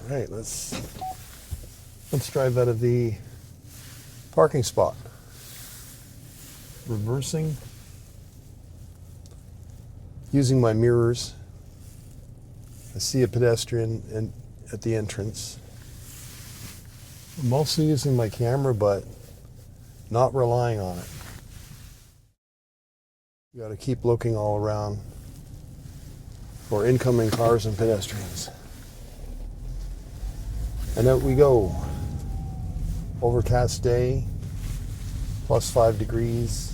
All right, let's drive out of the parking spot. Reversing, using my mirrors. I see a pedestrian at the entrance. I'm also using my camera, but not relying on it. You got to keep looking all around for incoming cars and pedestrians. And out we go. Overcast day, plus 5 degrees.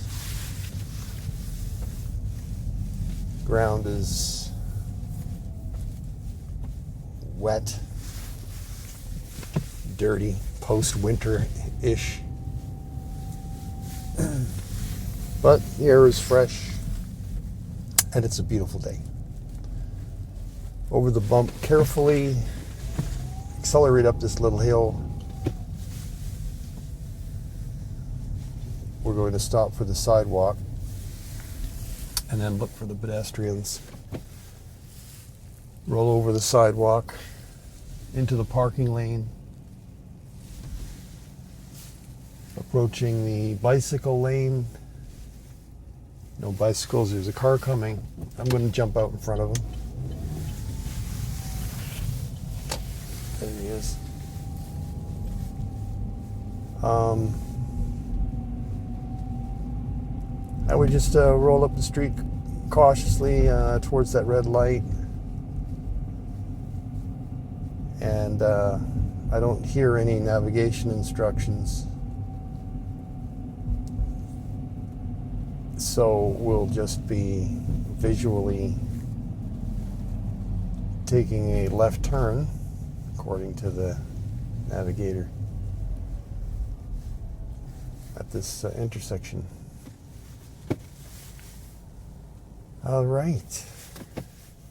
Ground is wet, dirty, post-winter-ish. But the air is fresh, and it's a beautiful day. Over the bump carefully, accelerate up this little hill. We're going to stop for the sidewalk and then look for the pedestrians. Roll over the sidewalk into the parking lane. Approaching the bicycle lane. No bicycles, there's a car coming. I'm going to jump out in front of him. There he is. I would just roll up the street cautiously towards that red light. And I don't hear any navigation instructions. So we'll just be visually taking a left turn according to the navigator at this intersection. All right.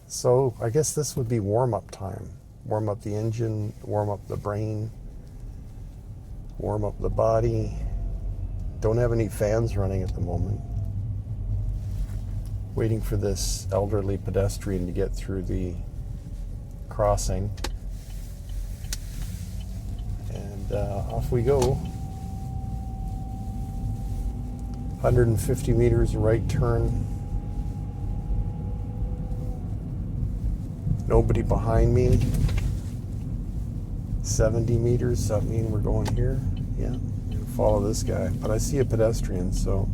So I guess this would be warm-up time. Warm up the engine, warm up the brain, warm up the body. Don't have any fans running at the moment. Waiting for this elderly pedestrian to get through the crossing. And off we go. 150 meters right turn. Nobody behind me. 70 meters, does that mean we're going here? Yeah, I'm gonna follow this guy. But I see a pedestrian, so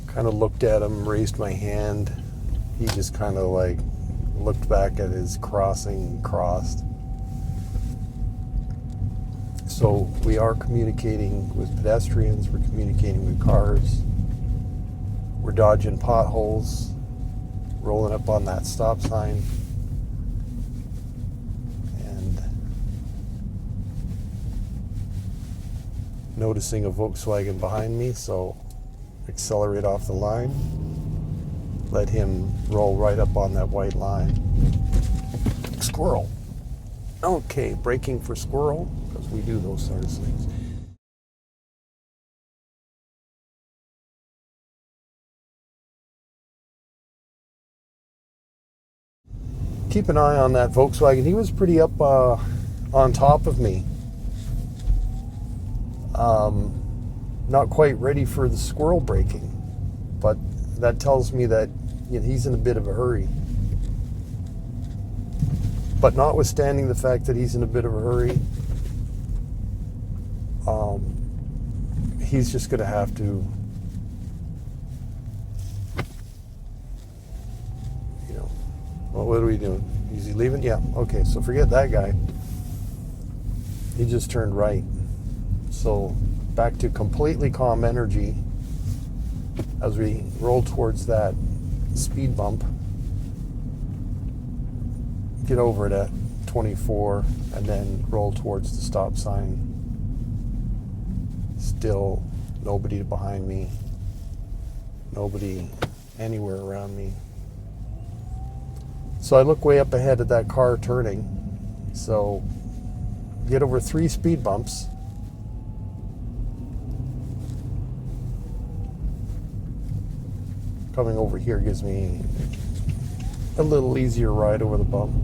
kind of looked at him, raised my hand. He just kind of like looked back at his crossing and crossed. So we are communicating with pedestrians, we're communicating with cars, we're dodging potholes, rolling up on that stop sign, and noticing a Volkswagen behind me, so accelerate off the line, let him roll right up on that white line. Squirrel. Okay, braking for squirrel, because we do those sort of things. Keep an eye on that Volkswagen. He was pretty up on top of me. Not quite ready for the squirrel braking, but that tells me that he's in a bit of a hurry. But notwithstanding the fact that he's in a bit of a hurry, he's just going to have to, well, what are we doing? Is he leaving? Yeah, okay, so forget that guy. He just turned right. So back to completely calm energy as we roll towards that speed bump. Get over it at 24 and then roll towards the stop sign. Still nobody behind me, nobody anywhere around me. So I look way up ahead at that car turning. So get over 3 speed bumps. Coming over here gives me a little easier ride over the bump.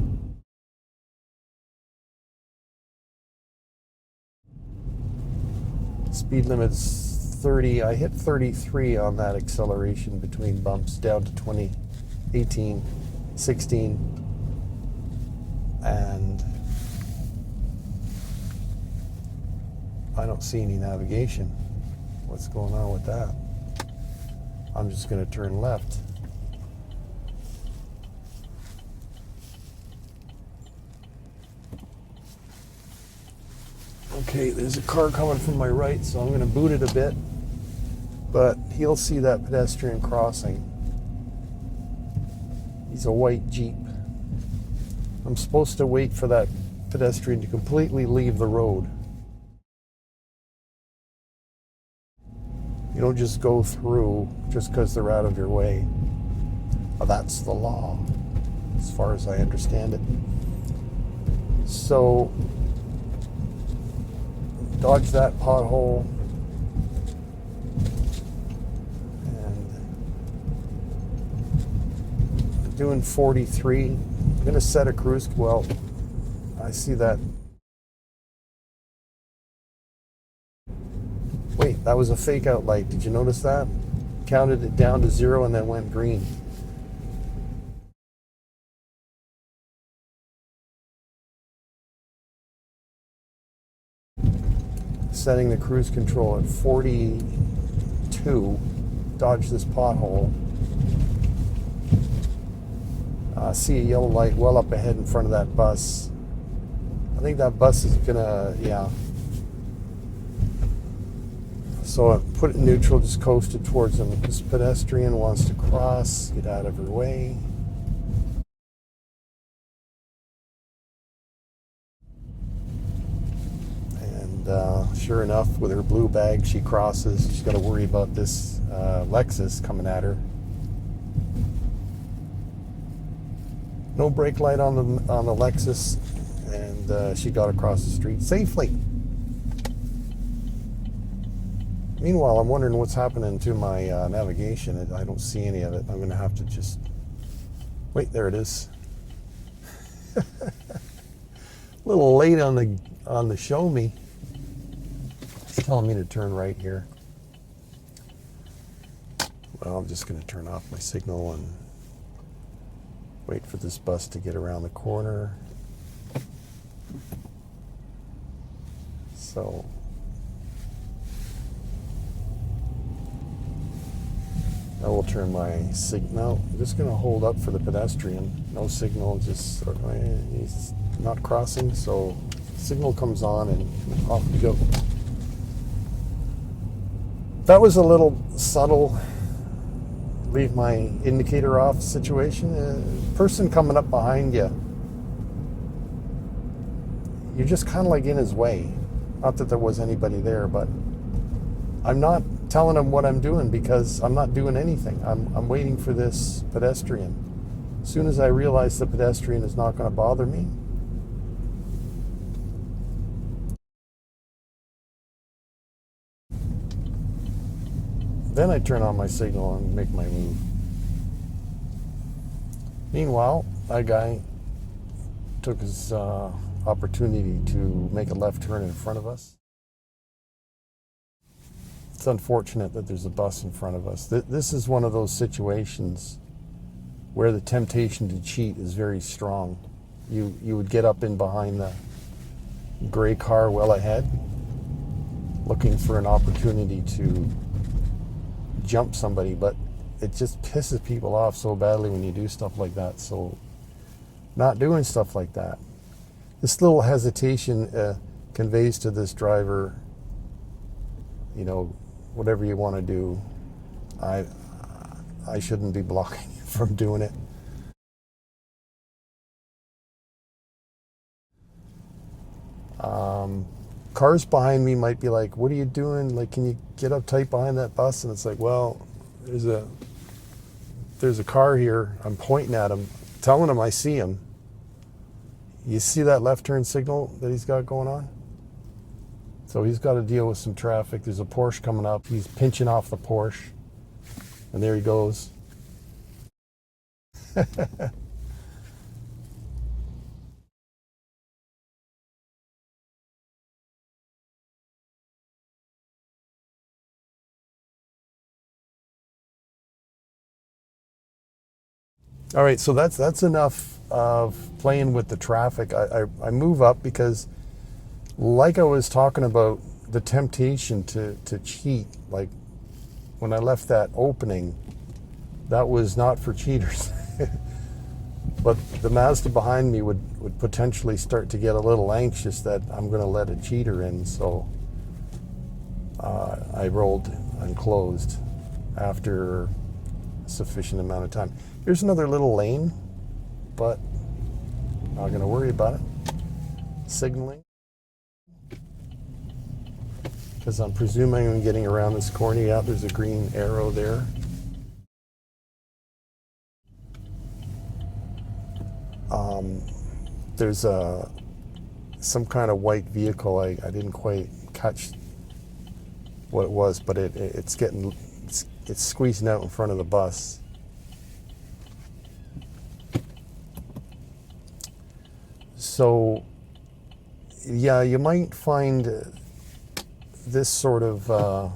Speed limit's 30. I hit 33 on that acceleration between bumps, down to 20, 18, 16, and I don't see any navigation. What's going on with that? I'm just going to turn left. Okay, there's a car coming from my right, so I'm going to boot it a bit, but he'll see that pedestrian crossing. He's a white Jeep. I'm supposed to wait for that pedestrian to completely leave the road. You don't just go through just because they're out of your way. Well, that's the law, as far as I understand it. So, dodge that pothole. And I'm doing 43. I'm going to set a cruise. Well, I see that. Wait, that was a fake out light. Did you notice that? Counted it down to 0 and then went green. Setting the cruise control at 42. Dodge this pothole. See a yellow light well up ahead in front of that bus. I think that bus is gonna, yeah. So I put it in neutral, just coasted towards him. This pedestrian wants to cross, get out of her way. And sure enough, with her blue bag, she crosses. She's got to worry about this Lexus coming at her. No brake light on the Lexus, and she got across the street safely. Meanwhile, I'm wondering what's happening to my navigation. I don't see any of it. I'm going to have to just... Wait, there it is. A little late on the show me. It's telling me to turn right here. Well, I'm just going to turn off my signal and wait for this bus to get around the corner. So... I will turn my signal. I'm just going to hold up for the pedestrian. No signal, just he's not crossing, so signal comes on and off we go. That was a little subtle leave my indicator off situation. Person coming up behind you, you're just kind of like in his way. Not that there was anybody there, but I'm not telling him what I'm doing because I'm not doing anything. I'm waiting for this pedestrian. As soon as I realize the pedestrian is not going to bother me, then I turn on my signal and make my move. Meanwhile, that guy took his opportunity to make a left turn in front of us. It's unfortunate that there's a bus in front of us. This is one of those situations where the temptation to cheat is very strong. You would get up in behind the gray car well ahead, looking for an opportunity to jump somebody, but it just pisses people off so badly when you do stuff like that. So not doing stuff like that. This little hesitation conveys to this driver, you know, whatever you want to do, I shouldn't be blocking you from doing it. Cars behind me might be like, what are you doing? Like, can you get up tight behind that bus? And it's like, well, there's a car here. I'm pointing at him, telling him I see him. You see that left turn signal that he's got going on? So he's got to deal with some traffic. There's a Porsche coming up. He's pinching off the Porsche. And there he goes. All right, so that's enough of playing with the traffic. I move up because, like I was talking about, the temptation to cheat. Like when I left that opening, that was not for cheaters. But the Mazda behind me would potentially start to get a little anxious that I'm going to let a cheater in. So I rolled and closed after a sufficient amount of time. Here's another little lane, but not going to worry about it. Signaling. Because I'm presuming I'm getting around this corner. Yeah, there's a green arrow there. There's some kind of white vehicle. I didn't quite catch what it was, but it's squeezing out in front of the bus. So, yeah, you might find this sort of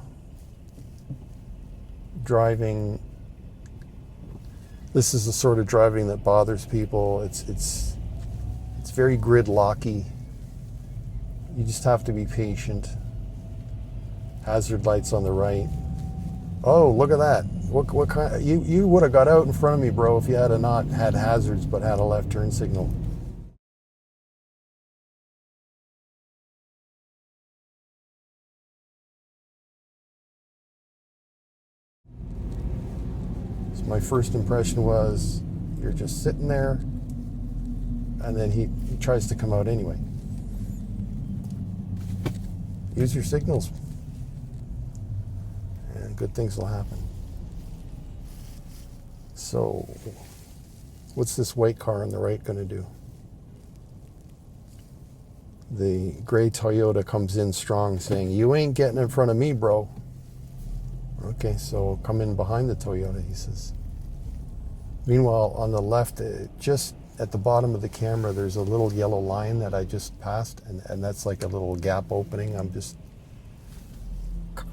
driving. This is the sort of driving that bothers people. It's very gridlocky. You just have to be patient. Hazard lights on the right. Oh, look at that! What kind? You would have got out in front of me, bro, if you had not had hazards but had a left turn signal. So my first impression was, you're just sitting there, and then he tries to come out anyway. Use your signals, and good things will happen. So, what's this white car on the right going to do? The gray Toyota comes in strong saying, "You ain't getting in front of me, bro." Okay, so come in behind the Toyota, he says. Meanwhile, on the left, just at the bottom of the camera, there's a little yellow line that I just passed, and that's like a little gap opening. I'm just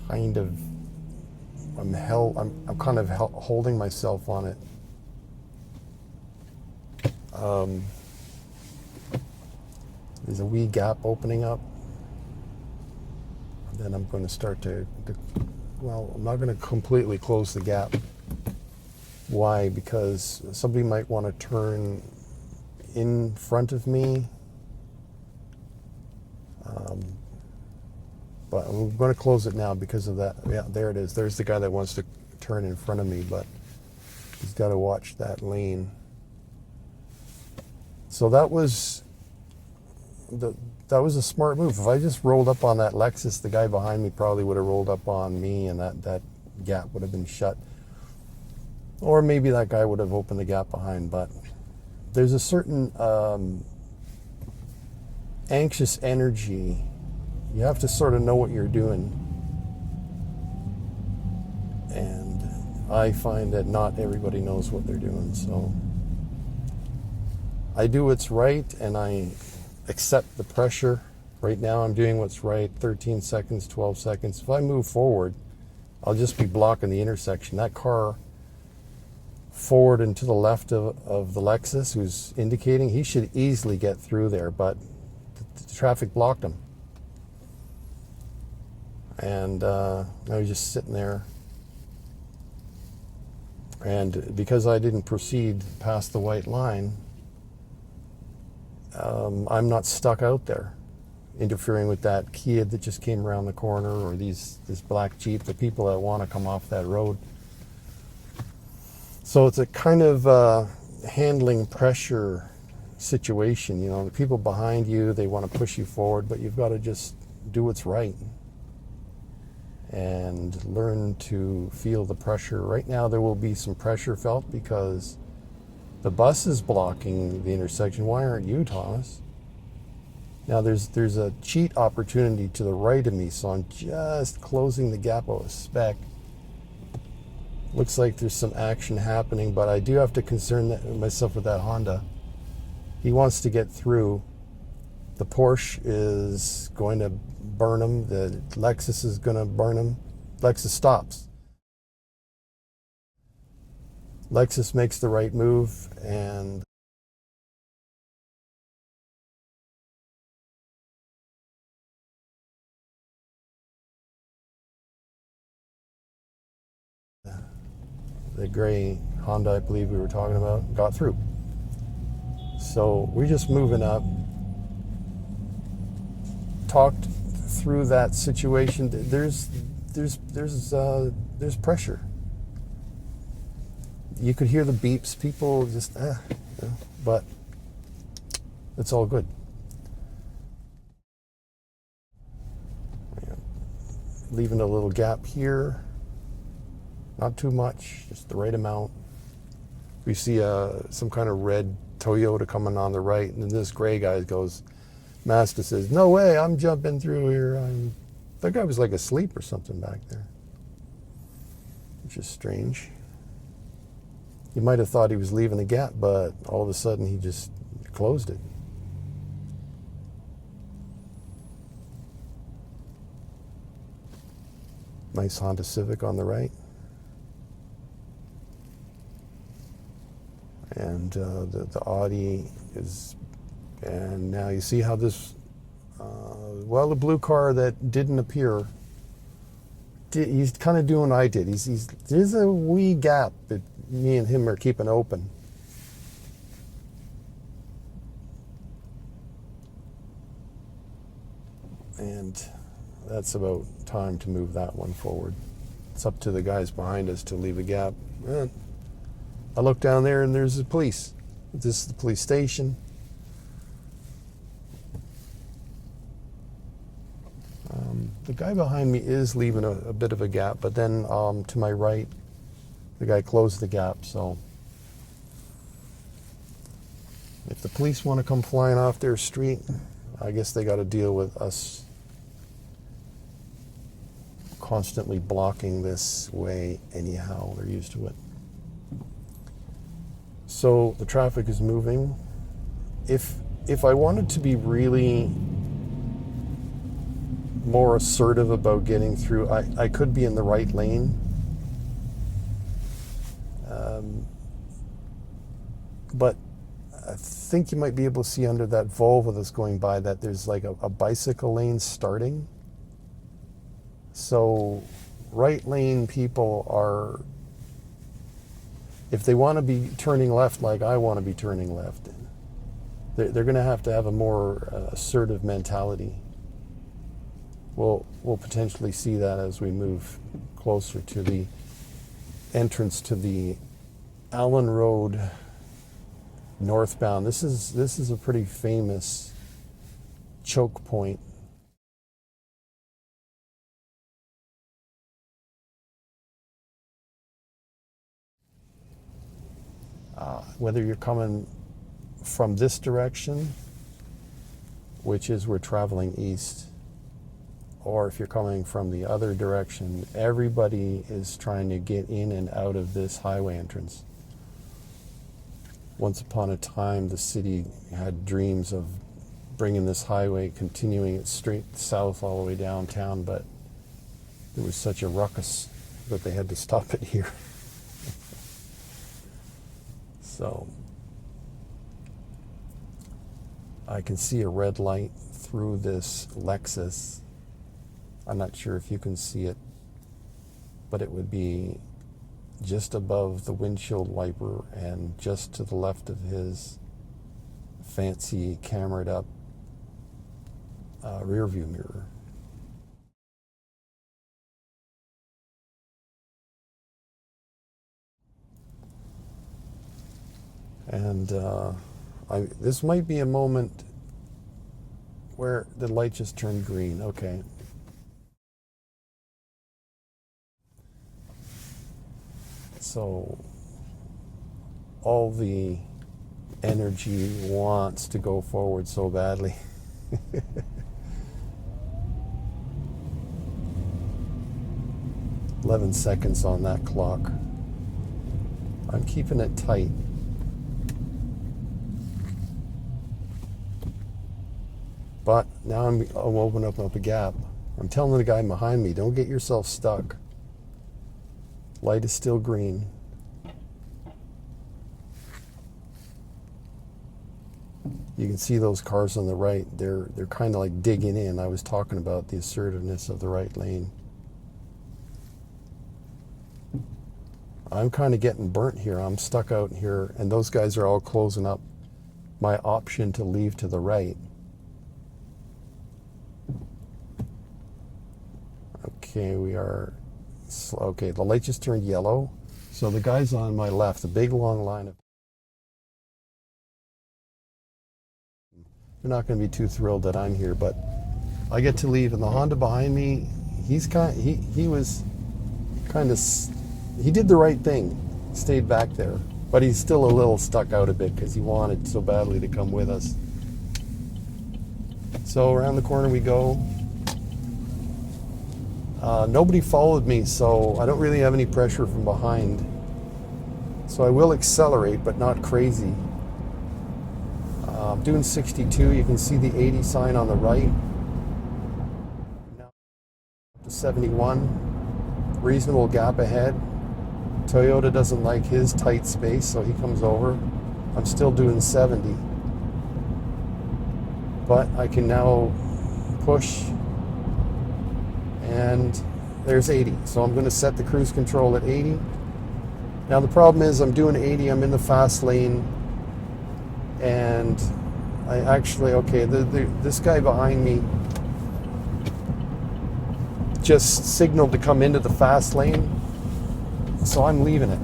kind of, I'm kind of holding myself on it. There's a wee gap opening up. And then I'm going to start well, I'm not going to completely close the gap. Why? Because somebody might want to turn in front of me. But I'm going to close it now because of that. Yeah, there it is. There's the guy that wants to turn in front of me, but he's got to watch that lane. So that was a smart move. If I just rolled up on that Lexus, the guy behind me probably would have rolled up on me, and that gap would have been shut. Or maybe that guy would have opened the gap behind. But there's a certain anxious energy. You have to sort of know what you're doing. And I find that not everybody knows what they're doing. So I do what's right, and I accept the pressure. Right now I'm doing what's right. 13 seconds, 12 seconds. If I move forward, I'll just be blocking the intersection. That car forward and to the left of the Lexus who's indicating, he should easily get through there, but the traffic blocked him. And now he's just sitting there. And because I didn't proceed past the white line, I'm not stuck out there interfering with that kid that just came around the corner, or this black Jeep, the people that want to come off that road. So it's a kind of handling pressure situation. You know, the people behind you, they want to push you forward, but you've got to just do what's right and learn to feel the pressure. Right now there will be some pressure felt because the bus is blocking the intersection. Why aren't you, Thomas? Now there's a cheat opportunity to the right of me, so I'm just closing the gap out of spec. Looks like there's some action happening, but I do have to concern myself with that Honda. He wants to get through. The Porsche is going to burn him. The Lexus is going to burn him. Lexus stops. Lexus makes the right move, and the gray Honda, I believe we were talking about, got through. So we're just moving up. Talked through that situation. There's pressure. You could hear the beeps. People just, but it's all good. Leaving a little gap here. Not too much, just the right amount. We see some kind of red Toyota coming on the right, and then this gray guy goes, Mazda says, "No way, I'm jumping through here." That guy was like asleep or something back there, which is strange. You might have thought he was leaving a gap, but all of a sudden he just closed it. Nice Honda Civic on the right. And the Audi is, and now you see how this, the blue car that didn't appear, he's kind of doing what I did. There's a wee gap that me and him are keeping open. And that's about time to move that one forward. It's up to the guys behind us to leave a gap. And I look down there and there's the police. This is the police station. The guy behind me is leaving a bit of a gap, but then to my right, the guy closed the gap. So if the police want to come flying off their street, I guess they got to deal with us constantly blocking this way anyhow. They're used to it. So the traffic is moving. If I wanted to be really more assertive about getting through, I could be in the right lane. But I think you might be able to see under that Volvo that's going by that there's like a bicycle lane starting. So right lane people are, if they want to be turning left like I want to be turning left, they're going to have a more assertive mentality. We'll potentially see that as we move closer to the entrance to the Allen Road northbound. This is a pretty famous choke point. Whether you're coming from this direction, which is we're traveling east, or if you're coming from the other direction, everybody is trying to get in and out of this highway entrance. Once upon a time, the city had dreams of bringing this highway, continuing it straight south all the way downtown, but there was such a ruckus that they had to stop it here. So I can see a red light through this Lexus. I'm not sure if you can see it, but it would be just above the windshield wiper and just to the left of his fancy camered up rear view mirror. And this might be a moment where the light just turned green. Okay. So all the energy wants to go forward so badly. 11 seconds on that clock. I'm keeping it tight. But now I'm opening up a gap. I'm telling the guy behind me, don't get yourself stuck. Light is still green. You can see those cars on the right. They're kind of like digging in. I was talking about the assertiveness of the right lane. I'm kind of getting burnt here. I'm stuck out here, and those guys are all closing up my option to leave to the right. Okay, we are... Okay, the light just turned yellow. So the guys on my left, the big long line of... They're not going to be too thrilled that I'm here, but I get to leave, and the Honda behind me, he was kind of... He did the right thing, stayed back there, but he's still a little stuck out a bit because he wanted so badly to come with us. So around the corner we go. Nobody followed me, so I don't really have any pressure from behind. So I will accelerate, but not crazy. I'm doing 62. You can see the 80 sign on the right. Now to 71. Reasonable gap ahead. Toyota doesn't like his tight space, so he comes over. I'm still doing 70. But I can now push, and there's 80. So I'm going to set the cruise control at 80. Now the problem is I'm doing 80, I'm in the fast lane, and I actually, okay, this guy behind me just signaled to come into the fast lane, so I'm leaving it.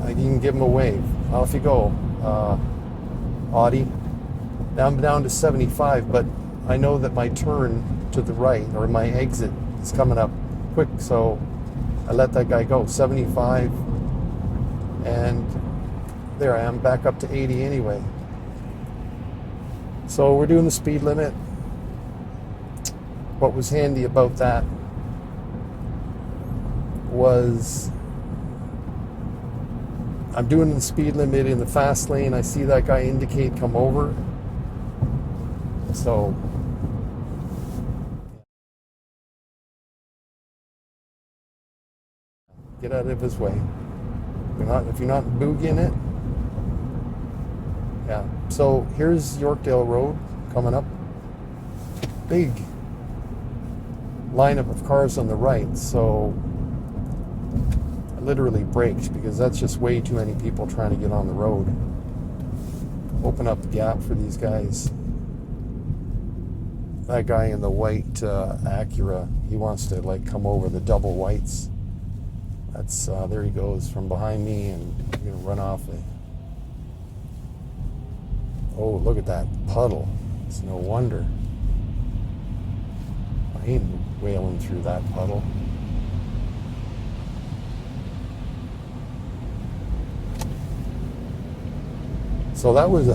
I can give him a wave. Off you go, Audi. Now I'm down to 75, but I know that my turn to the right, or my exit, is coming up quick, so I let that guy go. 75, and there I am, back up to 80 anyway. So we're doing the speed limit. What was handy about that was I'm doing the speed limit in the fast lane. I see that guy indicate come over. So get out of his way. If you're not Boogy'n it. Yeah. So here's Yorkdale Road coming up. Big lineup of cars on the right. So I literally braked because that's just way too many people trying to get on the road. Open up the gap for these guys. That guy in the white Acura, he wants to like come over the double whites. That's there he goes from behind me, and I'm gonna run off it. Oh, look at that puddle. It's no wonder. I ain't wailing through that puddle. So that was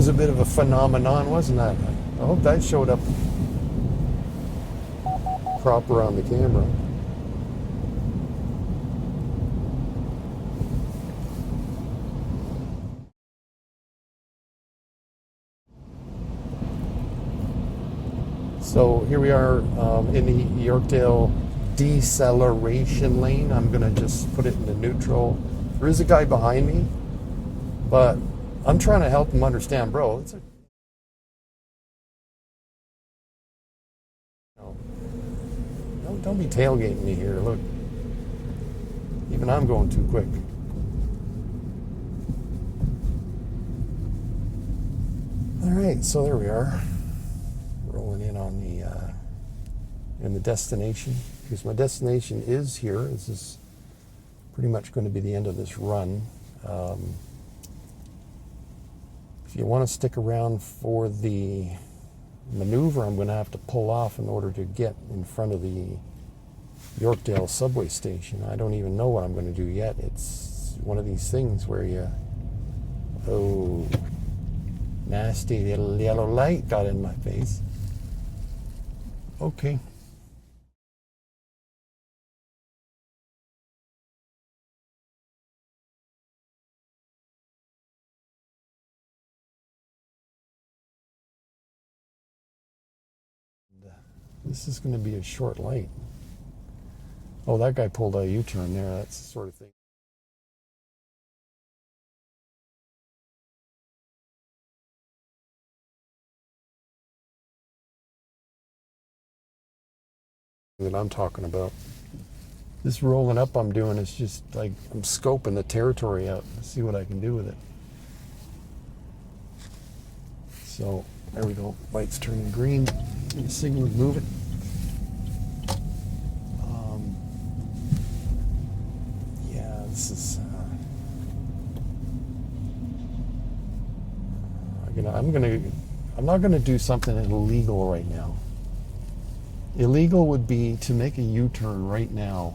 a bit of a phenomenon, wasn't that? I hope that showed up proper on the camera. So here we are in the Yorkdale deceleration lane. I'm going to just put it into neutral. There is a guy behind me, but I'm trying to help him understand, bro. Don't be tailgating me here. Look, even I'm going too quick. All right, so there we are. Rolling in on the destination, because my destination is here. This is pretty much going to be the end of this run. If you want to stick around for the maneuver I'm going to have to pull off in order to get in front of the Yorkdale Subway Station, I don't even know what I'm going to do yet. It's one of these things where oh, nasty little yellow light got in my face. Okay. This is going to be a short light. Oh, that guy pulled a U-turn there. That's the sort of thing. that I'm talking about. This rolling up I'm doing is just like I'm scoping the territory out to see what I can do with it. So there we go. Light's turning green. The signal is moving. Yeah, this is. I'm not gonna do something illegal right now. Illegal would be to make a U-turn right now.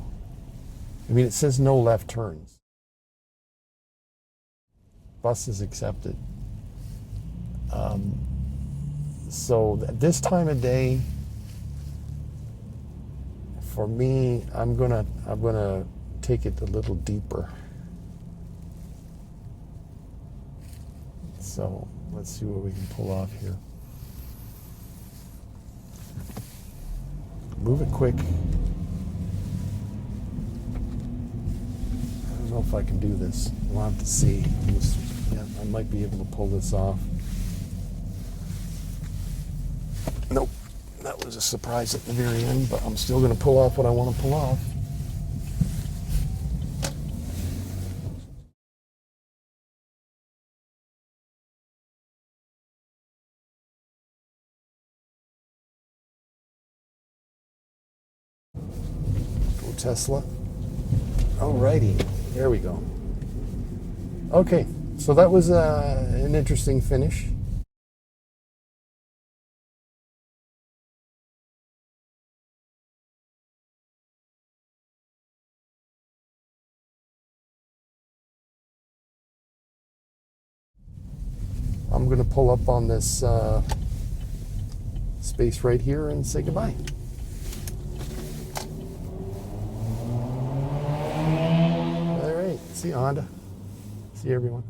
I mean, it says no left turns. Bus is accepted. So this time of day, for me, I'm gonna take it a little deeper. So let's see what we can pull off here. Move it quick. I don't know if I can do this. We'll have to see. Yeah, I might be able to pull this off. Nope. That was a surprise at the very end, but I'm still going to pull off what I want to pull off. Go Tesla. Alrighty. There we go. Okay. So that was an interesting finish. I'm going to pull up on this space right here and say goodbye. All right. See you, Honda. See you, everyone.